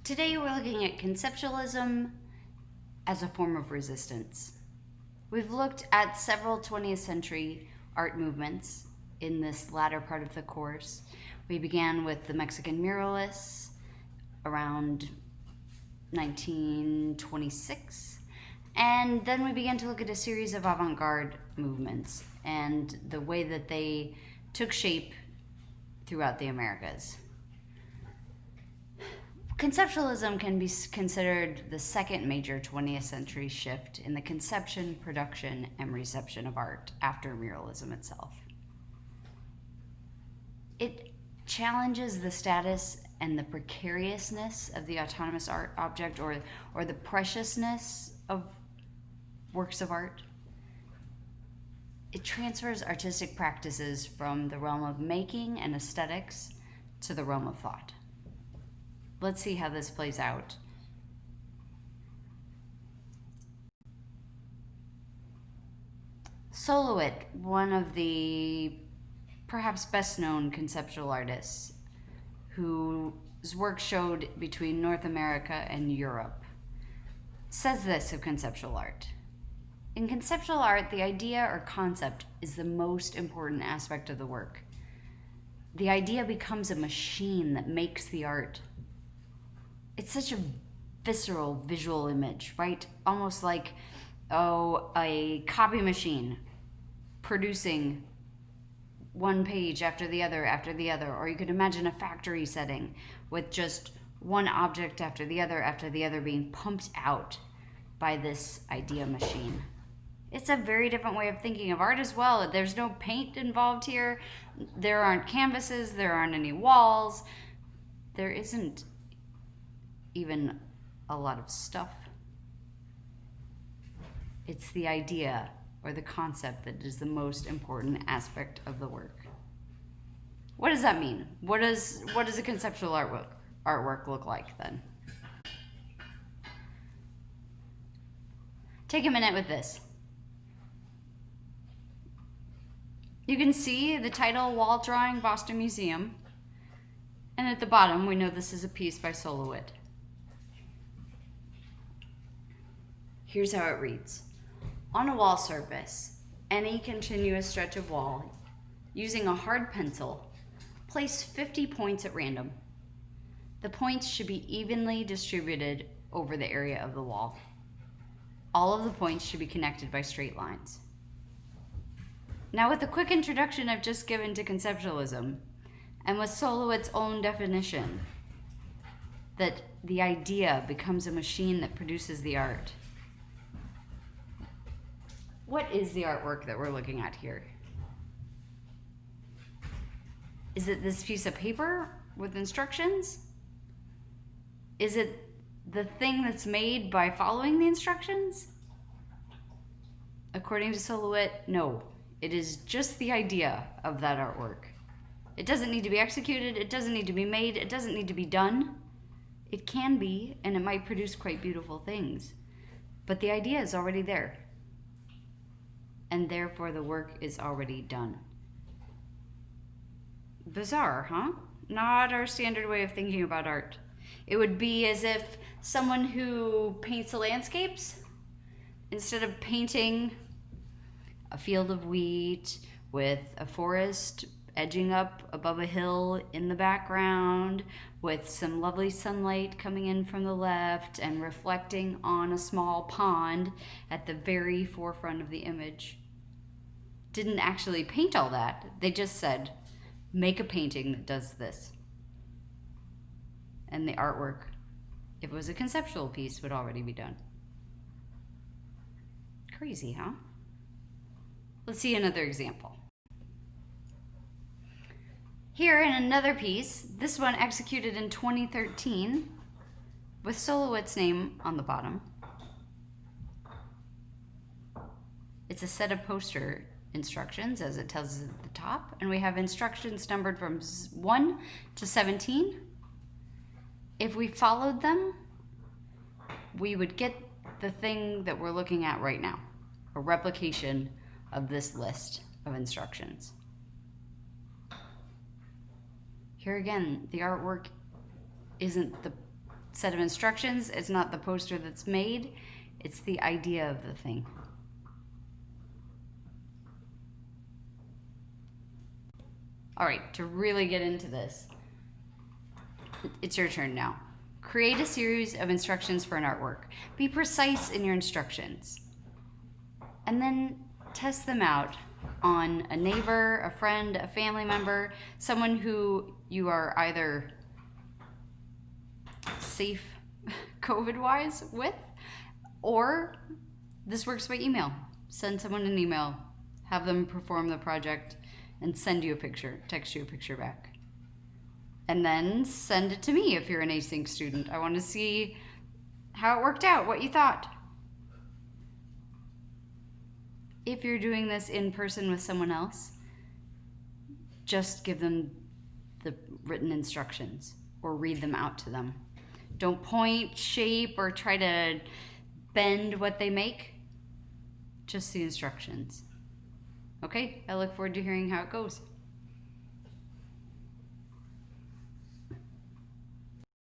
Today we're looking at conceptualism as a form of resistance. We've looked at several 20th century art movements in this latter part of the course. We began with the Mexican muralists around 1926, and then we began to look at a series of avant-garde movements and the way that they took shape throughout the Americas. Conceptualism can be considered the second major 20th century shift in the conception, production, and reception of art after muralism itself. It challenges the status and the precariousness of the autonomous art object or the preciousness of works of art. It transfers artistic practices from the realm of making and aesthetics to the realm of thought. Let's see how this plays out. Solowitt, one of the perhaps best known conceptual artists whose work showed between North America and Europe, says this of conceptual art. In conceptual art, the idea or concept is the most important aspect of the work. The idea becomes a machine that makes the art. It's such a visceral visual image, right? Almost like, a copy machine producing one page after the other, or you could imagine a factory setting with just one object after the other being pumped out by this idea machine. It's a very different way of thinking of art as well. There's no paint involved here. There aren't canvases, there aren't any walls. There isn't even a lot of stuff. It's the idea or the concept that is the most important aspect of the work. What does that mean? What does a conceptual artwork look like then? Take a minute with this. You can see the title, Wall Drawing, Boston Museum, and at the bottom we know this is a piece by Solowitt. Here's how it reads. On a wall surface, any continuous stretch of wall, using a hard pencil, place 50 points at random. The points should be evenly distributed over the area of the wall. All of the points should be connected by straight lines. Now, with the quick introduction I've just given to conceptualism, and with Solowitt's own definition, that the idea becomes a machine that produces the art, what is the artwork that we're looking at here? Is it this piece of paper with instructions? Is it the thing that's made by following the instructions? According to Solowitt, no. It is just the idea of that artwork. It doesn't need to be executed, it doesn't need to be made, it doesn't need to be done. It can be, and it might produce quite beautiful things. But the idea is already there. And therefore the work is already done. Bizarre, huh? Not our standard way of thinking about art. It would be as if someone who paints landscapes, instead of painting a field of wheat with a forest edging up above a hill in the background, with some lovely sunlight coming in from the left and reflecting on a small pond at the very forefront of the image. Didn't actually paint all that. They just said, make a painting that does this. And the artwork, if it was a conceptual piece, would already be done. Crazy, huh? Let's see another example. Here in another piece, this one executed in 2013 with Solowitt's name on the bottom. It's a set of poster instructions as it tells us at the top, and we have instructions numbered from 1 to 17. If we followed them, we would get the thing that we're looking at right now, a replication of this list of instructions. Here again, the artwork isn't the set of instructions. It's not the poster that's made, it's the idea of the thing. All right, to really get into this, it's your turn now. Create a series of instructions for an artwork. Be precise in your instructions. And then test them out on a neighbor, a friend, a family member, someone who you are either safe COVID-wise with, or this works by email. Send someone an email, have them perform the project, and send you a picture, text you a picture back. And then send it to me if you're an async student. I want to see how it worked out, what you thought. If you're doing this in person with someone else, just give them the written instructions or read them out to them. Don't point, shape, or try to bend what they make. Just the instructions. Okay, I look forward to hearing how it goes.